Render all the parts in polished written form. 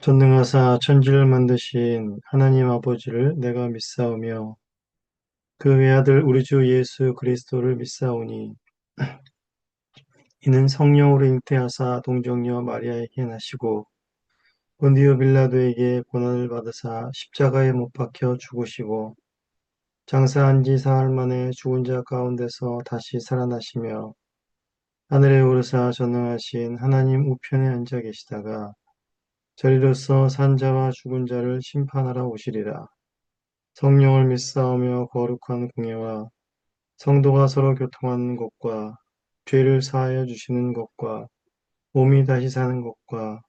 전능하사 천지를 만드신 하나님 아버지를 내가 믿사오며 그 외아들 우리 주 예수 그리스도를 믿사오니 이는 성령으로 잉태하사 동정녀 마리아에게 나시고 본디오 빌라도에게 고난을 받으사 십자가에 못 박혀 죽으시고 장사한 지 사흘 만에 죽은 자 가운데서 다시 살아나시며 하늘에 오르사 전능하신 하나님 우편에 앉아 계시다가 저리로서 산자와 죽은 자를 심판하러 오시리라. 성령을 믿사오며 거룩한 공예와 성도가 서로 교통하는 것과 죄를 사하여 주시는 것과 몸이 다시 사는 것과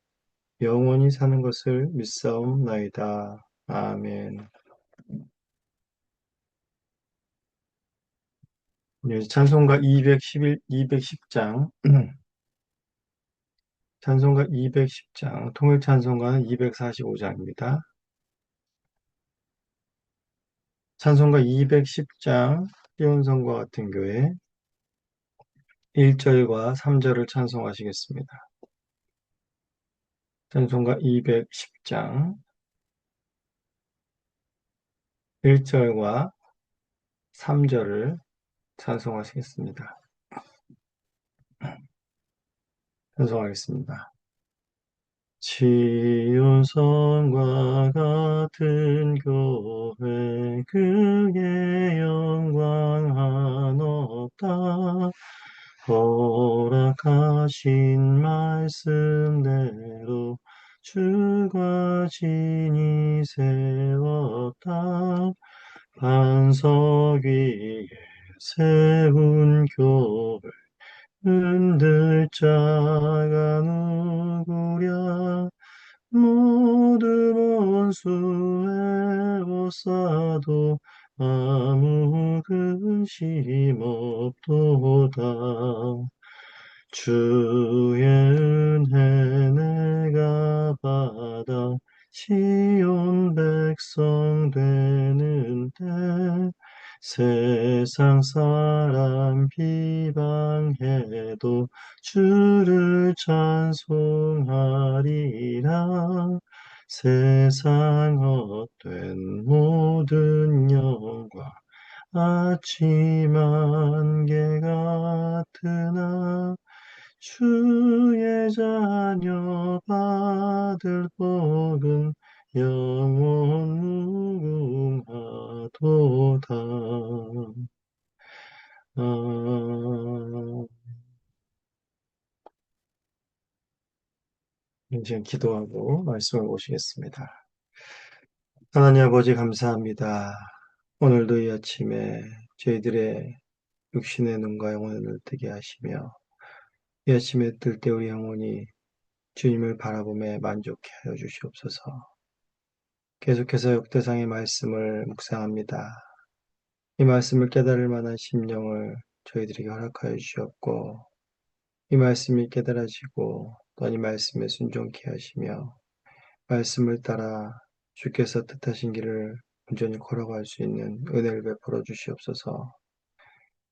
영원히 사는 것을 믿사옵나이다. 아멘. 네, 찬송가 210장, 찬송가 210장, 통일 찬송가는 245장입니다. 찬송가 210장, 희원성과 같은 교회 1절과 3절을 찬송하시겠습니다. 찬송가 210장 1절과 3절을 찬송하시겠습니다. 찬송하겠습니다. 지온성과 같은 교회 그의 영광 한없다 허락하신 말씀대로 주가 진히 세웠다 반석 위에 세운 교회 흔들 자가 누구랴 모든 원수에 오사도 아무 근심 없도다 주의 은혜 내가 받아 시온 백성 되는 때 세상 사람 비방해도 주를 찬송하리라 세상 헛된 모든 영광 아침 안개 같으나 주의 자녀 받을 복은 영원 무궁하도다. 이제 기도하고 말씀을 보시겠습니다. 하나님 아버지 감사합니다. 오늘도 이 아침에 저희들의 육신의 눈과 영혼을 뜨게 하시며 이 아침에 뜰 때 우리 영혼이 주님을 바라보며 만족해 하여 주시옵소서. 계속해서 역대상의 말씀을 묵상합니다. 이 말씀을 깨달을 만한 심령을 저희들에게 허락하여 주시옵고 이 말씀이 깨달아지고 또 이 말씀에 순종케 하시며 말씀을 따라 주께서 뜻하신 길을 온전히 걸어갈 수 있는 은혜를 베풀어 주시옵소서.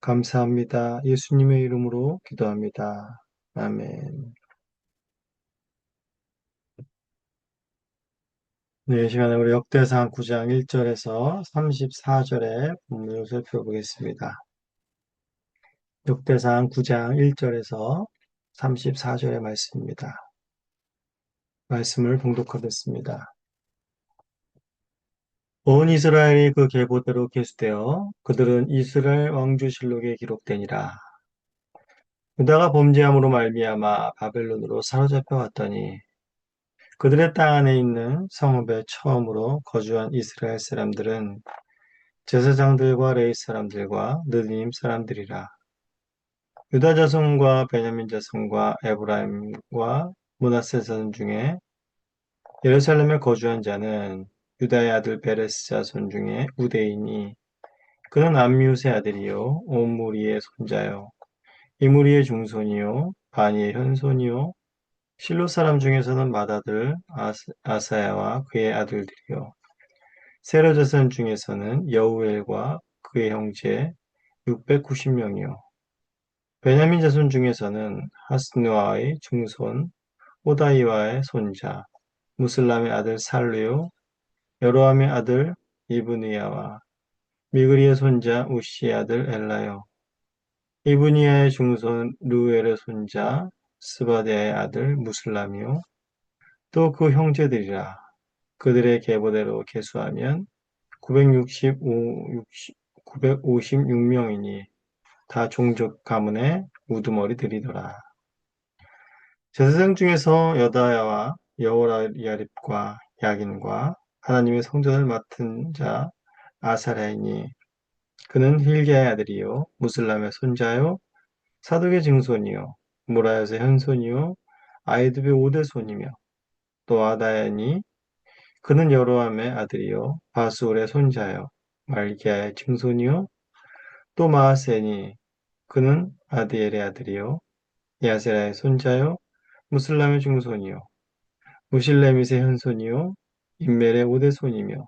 감사합니다. 예수님의 이름으로 기도합니다. 아멘. 네, 이 시간에 우리 역대상 9장 1절에서 34절의 본문을 살펴보겠습니다. 역대상 9장 1절에서 34절의 말씀입니다. 말씀을 봉독하겠습니다. 온 이스라엘이 그 계보대로 계수되어 그들은 이스라엘 왕조실록에 기록되니라. 유다가 범죄함으로 말미암아 바벨론으로 사로잡혀 왔더니 그들의 땅 안에 있는 성읍에 처음으로 거주한 이스라엘 사람들은 제사장들과 레위 사람들과 느디님 사람들이라. 유다 자손과 베냐민 자손과 에브라임과 므낫세 자손 중에 예루살렘에 거주한 자는 유다의 아들 베레스 자손 중에 우대인이 그는 암미웃의 아들이요 옴무리의 손자요 이무리의 중손이요 바니의 현손이요 실로 사람 중에서는 맏아들 아사야와 그의 아들들이요 세로 자손 중에서는 여우엘과 그의 형제 690명이요 베냐민 자손 중에서는 하스누아의 중손 호다이와의 손자 무슬람의 아들 살루요, 여로함의 아들 이브니야와 미그리의 손자 우시의 아들 엘라요, 이브니야의 중손 루엘의 손자 스바디아의 아들 무슬람이요, 또 그 형제들이라. 그들의 계보대로 계수하면 956명이니 다 종족 가문의 우두머리들이더라. 제사장 중에서 여다야와 여호야립과 야긴과 하나님의 성전을 맡은 자 아사랴이니 그는 힐기야의 아들이요 무슬람의 손자요 사독의 증손이요 무라얏의 현손이요 아이두의 오대손이며 또 아다야니 그는 여로함의 아들이요 바수울의 손자요 말기야의 증손이요 또 마아세니 그는 아디엘의 아들이요 야세라의 손자요 무슬람의 중손이요 무실레밋의 현손이요 인멜의 오대손이며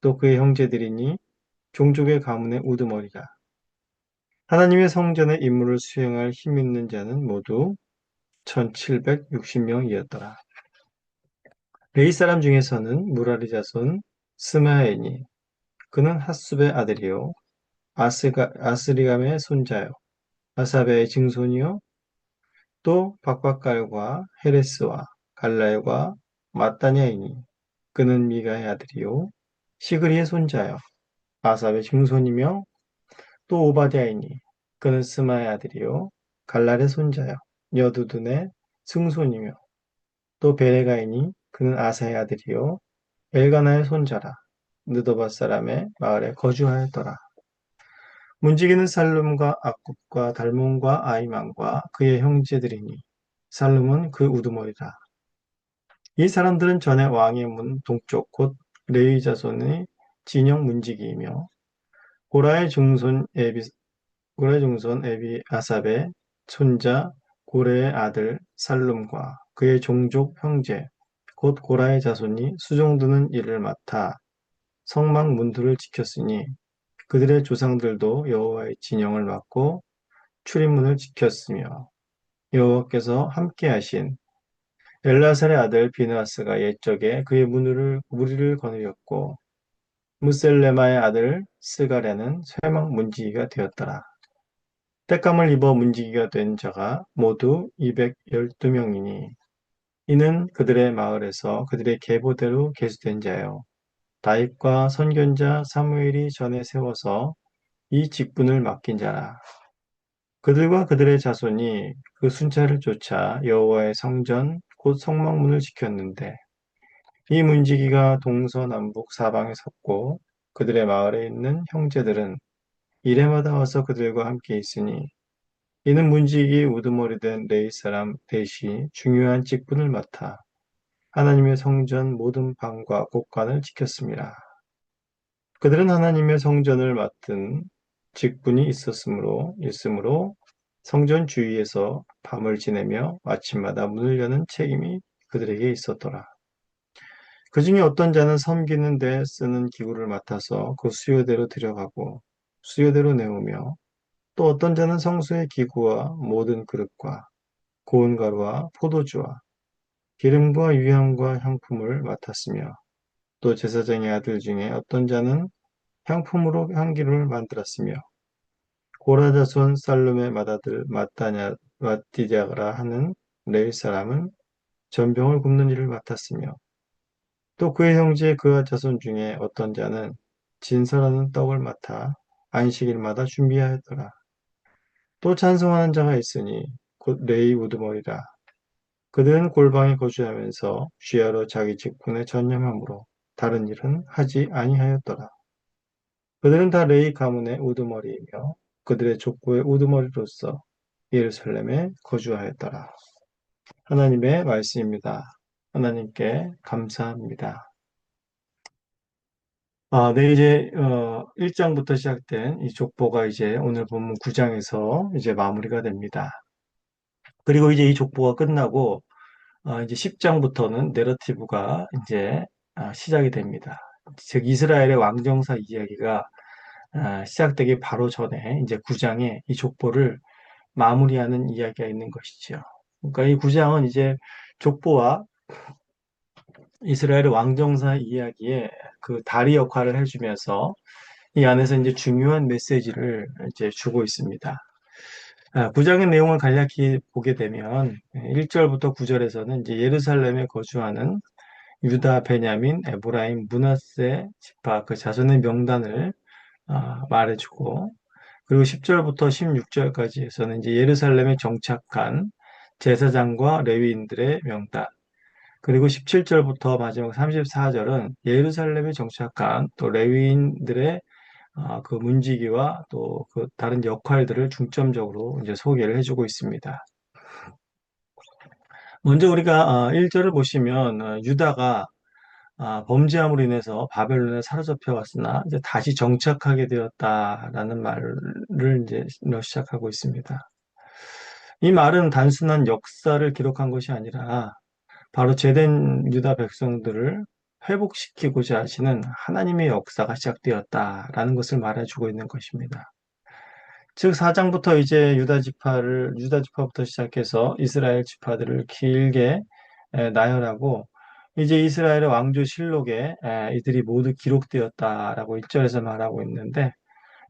또 그의 형제들이니 종족의 가문의 우두머리라. 하나님의 성전의 임무를 수행할 힘 있는 자는 모두 1760명이었더라. 레위 사람 중에서는 무라리 자손 스마에니 그는 핫숲의 아들이요 아스리감의 손자요 아사베의 증손이요 또 박박갈과 헤레스와 갈랄과 마따냐이니 그는 미가의 아들이요 시그리의 손자요 아삽의 증손이며 또 오바댜이니 그는 스마의 아들이요 갈랄의 손자요 여두둔의 증손이며 또 베레가이니 그는 아사의 아들이요 엘가나의 손자라 느도바 사람의 마을에 거주하였더라. 문지기는 살룸과 악굽과 달몬과 아이만과 그의 형제들이니 살룸은 그 우두머리라. 이 사람들은 전에 왕의 문 동쪽 곧 레위 자손의 진영 문지기이며 고라의 중손 에비 아삽의 손자 고레의 아들 살룸과 그의 종족 형제 곧 고라의 자손이 수종드는 일을 맡아 성막 문들을 지켰으니 그들의 조상들도 여호와의 진영을 맡고 출입문을 지켰으며 여호와께서 함께하신 엘라살의 아들 비느하스가 옛적에 그의 무리를 거느렸고 무셀레마의 아들 스가랴는 쇠막 문지기가 되었더라. 땔감을 입어 문지기가 된 자가 모두 212명이니 이는 그들의 마을에서 그들의 계보대로 계수된 자요. 다윗과 선견자 사무엘이 전에 세워서 이 직분을 맡긴 자라. 그들과 그들의 자손이 그 순찰을 쫓아 여호와의 성전 곧 성막문을 지켰는데 이 문지기가 동서남북 사방에 섰고 그들의 마을에 있는 형제들은 이레마다 와서 그들과 함께 있으니 이는 문지기 우두머리 된 레위 사람 넷이 중요한 직분을 맡아 하나님의 성전 모든 방과 곳간을 지켰습니다. 그들은 하나님의 성전을 맡은 직분이 있으므로 성전 주위에서 밤을 지내며 아침마다 문을 여는 책임이 그들에게 있었더라. 그 중에 어떤 자는 섬기는 데 쓰는 기구를 맡아서 그 수요대로 들여가고 수요대로 내오며 또 어떤 자는 성소의 기구와 모든 그릇과 고운 가루와 포도주와 기름과 유향과 향품을 맡았으며 또 제사장의 아들 중에 어떤 자는 향품으로 향기를 만들었으며 고라 자손 살룸의 맏아들 마띠자라 하는 레위 사람은 전병을 굽는 일을 맡았으며 또 그의 형제 그의 자손 중에 어떤 자는 진설하는 떡을 맡아 안식일마다 준비하였더라. 또 찬송하는 자가 있으니 곧 레위 우두머리라. 그들은 골방에 거주하면서 주야로 자기 직분에 전념하므로 다른 일은 하지 아니하였더라. 그들은 다 레위 가문의 우두머리이며 그들의 족보의 우두머리로서 예루살렘에 거주하였더라. 하나님의 말씀입니다. 하나님께 감사합니다. 네, 이제 1장부터 시작된 이 족보가 이제 오늘 본문 9장에서 이제 마무리가 됩니다. 그리고 이제 이 족보가 끝나고 이제 10장부터는 내러티브가 이제 시작이 됩니다. 즉 이스라엘의 왕정사 이야기가 시작되기 바로 전에 이제 9장에 이 족보를 마무리하는 이야기가 있는 것이죠. 그러니까 이 9장은 이제 족보와 이스라엘의 왕정사 이야기에 그 다리 역할을 해주면서 이 안에서 이제 중요한 메시지를 이제 주고 있습니다. 구장의 내용을 간략히 보게 되면 1절부터 9절에서는 이제 예루살렘에 거주하는 유다, 베냐민, 에브라임, 므낫세 지파 그 자손의 명단을 말해주고 그리고 10절부터 16절까지에서는 이제 예루살렘에 정착한 제사장과 레위인들의 명단 그리고 17절부터 마지막 34절은 예루살렘에 정착한 또 레위인들의 그 문지기와 또 그 다른 역할들을 중점적으로 이제 소개를 해주고 있습니다. 먼저 우리가 1절을 보시면 유다가 범죄함으로 인해서 바벨론에 사로잡혀 왔으나 이제 다시 정착하게 되었다라는 말을 이제 시작하고 있습니다. 이 말은 단순한 역사를 기록한 것이 아니라 바로 제된 유다 백성들을 회복시키고자 하시는 하나님의 역사가 시작되었다라는 것을 말해주고 있는 것입니다. 즉 4장부터 이제 유다 지파부터 시작해서 이스라엘 지파들을 길게 나열하고 이제 이스라엘의 왕조 실록에 이들이 모두 기록되었다라고 1절에서 말하고 있는데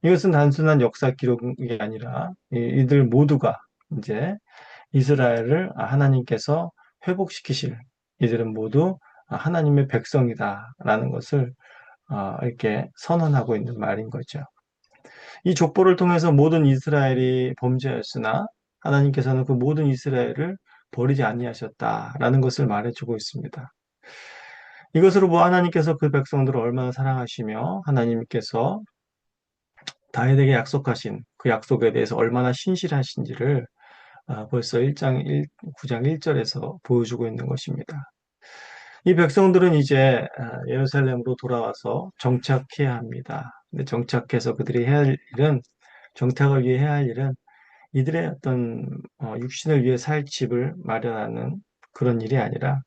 이것은 단순한 역사 기록이 아니라 이들 모두가 이제 이스라엘을 하나님께서 회복시키실 이들은 모두 하나님의 백성이다라는 것을 이렇게 선언하고 있는 말인 거죠. 이 족보를 통해서 모든 이스라엘이 범죄하였으나 하나님께서는 그 모든 이스라엘을 버리지 아니하셨다라는 것을 말해주고 있습니다. 이것으로 뭐 하나님께서 그 백성들을 얼마나 사랑하시며 하나님께서 다윗에게 약속하신 그 약속에 대해서 얼마나 신실하신지를 벌써 9장 1절에서 보여주고 있는 것입니다. 이 백성들은 이제 예루살렘으로 돌아와서 정착해야 합니다. 근데 정착해서 그들이 해야 할 일은 정착을 위해 해야 할 일은 이들의 어떤 육신을 위해 살 집을 마련하는 그런 일이 아니라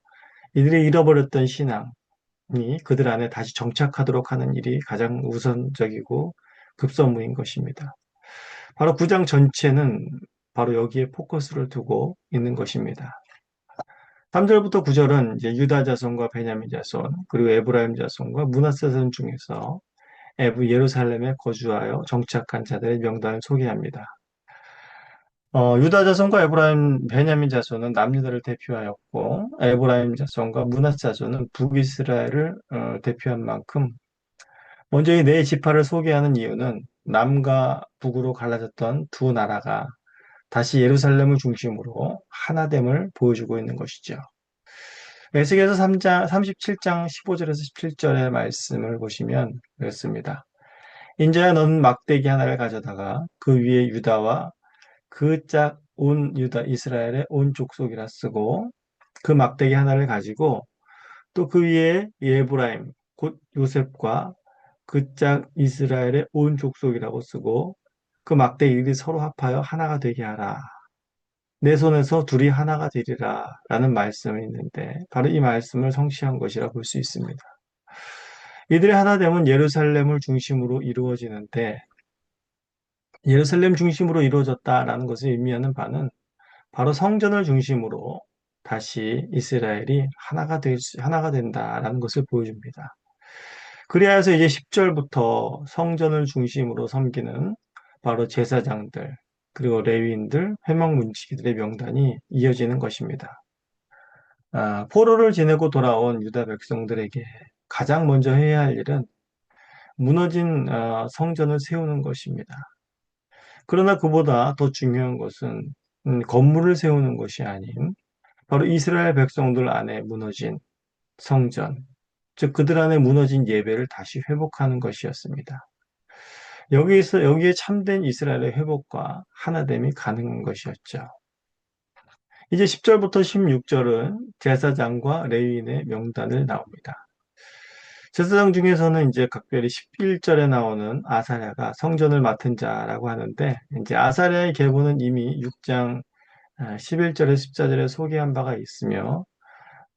이들이 잃어버렸던 신앙이 그들 안에 다시 정착하도록 하는 일이 가장 우선적이고 급선무인 것입니다. 바로 9장 전체는 바로 여기에 포커스를 두고 있는 것입니다. 3절부터 9절은 이제 유다 자손과 베냐민 자손 그리고 에브라임 자손과 므낫세 자손 중에서 예루살렘에 거주하여 정착한 자들의 명단을 소개합니다. 유다 자손과 베냐민 자손은 남유다를 대표하였고, 에브라임 자손과 므낫세 자손은 북이스라엘을 대표한 만큼, 먼저 이 네 지파를 소개하는 이유는 남과 북으로 갈라졌던 두 나라가 다시 예루살렘을 중심으로 하나됨을 보여주고 있는 것이죠. 에스겔서 3장, 37장 15절에서 17절의 말씀을 보시면 그렇습니다. 인자야 너는 막대기 하나를 가져다가 그 위에 유다와 그 짝 온 유다 이스라엘의 온 족속이라 쓰고 그 막대기 하나를 가지고 또 그 위에 예브라임 곧 요셉과 그 짝 이스라엘의 온 족속이라고 쓰고 그 막대기들이 서로 합하여 하나가 되게 하라. 내 손에서 둘이 하나가 되리라 라는 말씀이 있는데 바로 이 말씀을 성취한 것이라 볼 수 있습니다. 이들의 하나됨은 예루살렘을 중심으로 이루어지는데 예루살렘 중심으로 이루어졌다라는 것을 의미하는 바는 바로 성전을 중심으로 다시 이스라엘이 하나가 된다라는 것을 보여줍니다. 그리하여서 이제 10절부터 성전을 중심으로 섬기는 바로 제사장들, 그리고 레위인들, 회막문지기들의 명단이 이어지는 것입니다. 포로를 지내고 돌아온 유다 백성들에게 가장 먼저 해야 할 일은 무너진 성전을 세우는 것입니다. 그러나 그보다 더 중요한 것은 건물을 세우는 것이 아닌 바로 이스라엘 백성들 안에 무너진 성전, 즉 그들 안에 무너진 예배를 다시 회복하는 것이었습니다. 여기에 참된 이스라엘의 회복과 하나됨이 가능한 것이었죠. 이제 10절부터 16절은 제사장과 레위인의 명단을 나옵니다. 제사장 중에서는 이제 각별히 11절에 나오는 아사랴가 성전을 맡은 자라고 하는데, 이제 아사랴의 계보는 이미 6장 11절에 14절에 소개한 바가 있으며,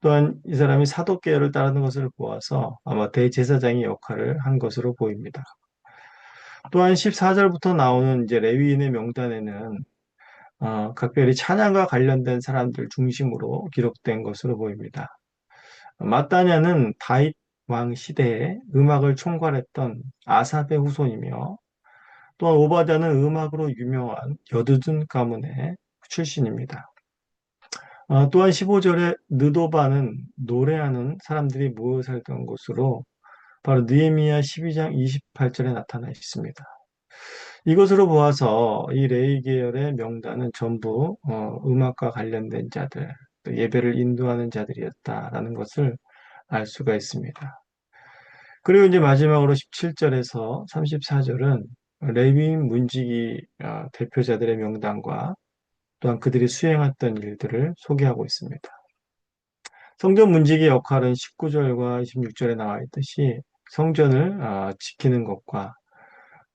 또한 이 사람이 사독계열을 따르는 것을 보아서 아마 대제사장의 역할을 한 것으로 보입니다. 또한 14절부터 나오는 이제 레위인의 명단에는 각별히 찬양과 관련된 사람들 중심으로 기록된 것으로 보입니다. 마따냐는 다윗 왕 시대에 음악을 총괄했던 아삽의 후손이며 또한 오바댜는 음악으로 유명한 여두둔 가문의 출신입니다. 또한 15절에 느도바는 노래하는 사람들이 모여 살던 곳으로 바로 느헤미야 12장 28절에 나타나 있습니다. 이것으로 보아서 이 레위 계열의 명단은 전부 음악과 관련된 자들, 또 예배를 인도하는 자들이었다라는 것을 알 수가 있습니다. 그리고 이제 마지막으로 17절에서 34절은 레위인 문지기 대표자들의 명단과 또한 그들이 수행했던 일들을 소개하고 있습니다. 성전 문지기의 역할은 19절과 26절에 나와 있듯이 성전을 지키는 것과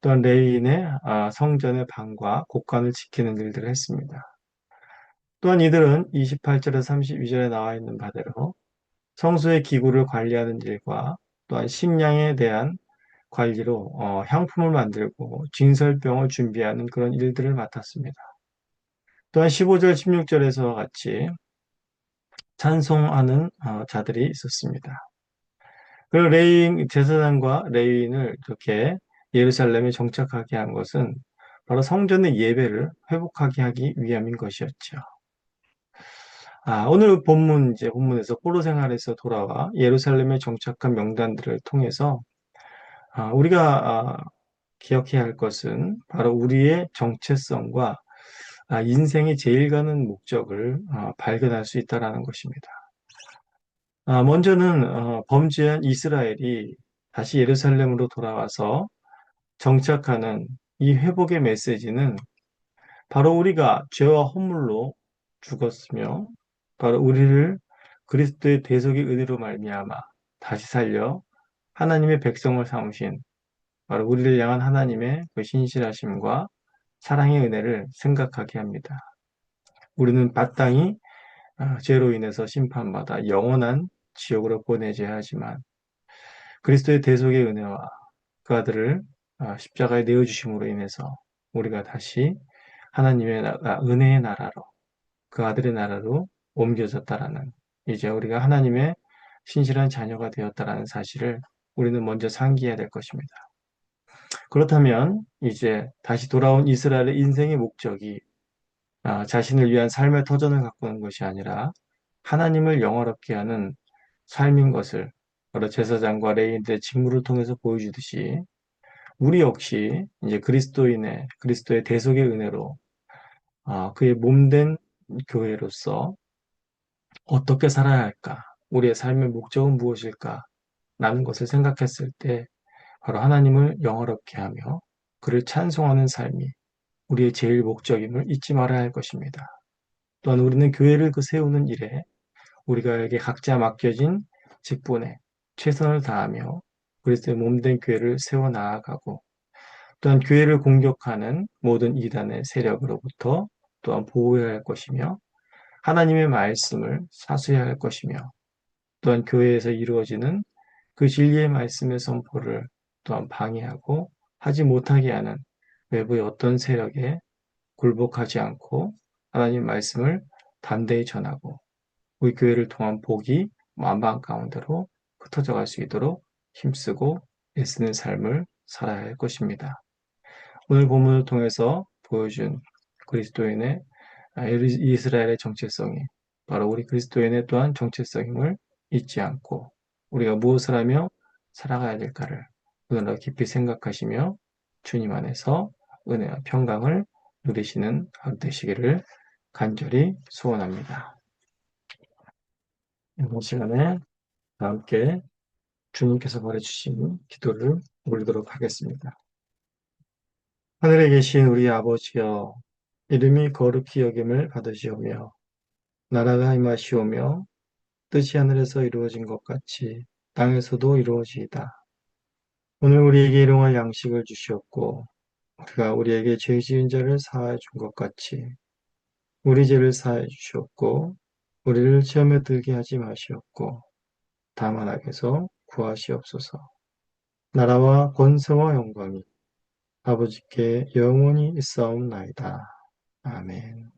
또한 레위인의 성전의 방과 곳간을 지키는 일들을 했습니다. 또한 이들은 28절에서 32절에 나와 있는 바대로 성소의 기구를 관리하는 일과 또한 식량에 대한 관리로 향품을 만들고 진설병을 준비하는 그런 일들을 맡았습니다. 또한 15절, 16절에서와 같이 찬송하는 자들이 있었습니다. 그리고 제사장과 레위인을 이렇게 예루살렘에 정착하게 한 것은 바로 성전의 예배를 회복하게 하기 위함인 것이었죠. 오늘 본문, 이제 본문에서 포로 생활에서 돌아와 예루살렘에 정착한 명단들을 통해서 우리가 기억해야 할 것은 바로 우리의 정체성과 인생의 제일 가는 목적을 발견할 수 있다는 것입니다. 먼저는 범죄한 이스라엘이 다시 예루살렘으로 돌아와서 정착하는 이 회복의 메시지는 바로 우리가 죄와 허물로 죽었으며 바로 우리를 그리스도의 대속의 은혜로 말미암아 다시 살려 하나님의 백성을 삼으신 바로 우리를 향한 하나님의 그 신실하심과 사랑의 은혜를 생각하게 합니다. 우리는 마땅히 죄로 인해서 심판받아 영원한 지옥으로 보내져야 하지만 그리스도의 대속의 은혜와 그 아들을 십자가에 내어주심으로 인해서 우리가 다시 하나님의 은혜의 나라로 그 아들의 나라로 옮겨졌다라는 이제 우리가 하나님의 신실한 자녀가 되었다라는 사실을 우리는 먼저 상기해야 될 것입니다. 그렇다면 이제 다시 돌아온 이스라엘의 인생의 목적이 자신을 위한 삶의 터전을 가꾸는 것이 아니라 하나님을 영화롭게 하는 삶인 것을 바로 제사장과 레위인들의 직무를 통해서 보여주듯이 우리 역시 이제 그리스도의 대속의 은혜로 그의 몸된 교회로서 어떻게 살아야 할까? 우리의 삶의 목적은 무엇일까? 라는 것을 생각했을 때 바로 하나님을 영화롭게 하며 그를 찬송하는 삶이 우리의 제일 목적임을 잊지 말아야 할 것입니다. 또한 우리는 교회를 세우는 일에 우리가에게 각자 맡겨진 직분에 최선을 다하며 그리스도의 몸된 교회를 세워 나아가고 또한 교회를 공격하는 모든 이단의 세력으로부터 또한 보호해야 할 것이며 하나님의 말씀을 사수해야 할 것이며 또한 교회에서 이루어지는 그 진리의 말씀의 선포를 또한 방해하고 하지 못하게 하는 외부의 어떤 세력에 굴복하지 않고 하나님 말씀을 담대히 전하고 우리 교회를 통한 복이 만방 가운데로 흩어져 갈 수 있도록 힘쓰고 애쓰는 삶을 살아야 할 것입니다. 오늘 본문을 통해서 보여준 그리스도인의 이스라엘의 정체성이 바로 우리 그리스도인의 또한 정체성임을 잊지 않고 우리가 무엇을 하며 살아가야 될까를 오늘날 깊이 생각하시며 주님 안에서 은혜와 평강을 누리시는 하루 되시기를 간절히 소원합니다. 이번 시간에 함께 주님께서 보내주신 기도를 올리도록 하겠습니다. 하늘에 계신 우리 아버지여, 이름이 거룩히 여김을 받으시오며 나라가 임하시오며 뜻이 하늘에서 이루어진 것 같이 땅에서도 이루어지이다. 오늘 우리에게 일용할 양식을 주시옵고 우리가 우리에게 죄 지은 자를 사하여 준 것 같이 우리 죄를 사하여 주시옵고 우리를 시험에 들게 하지 마시옵고 다만 악에서 구하시옵소서. 나라와 권세와 영광이 아버지께 영원히 있사옵나이다. 아멘.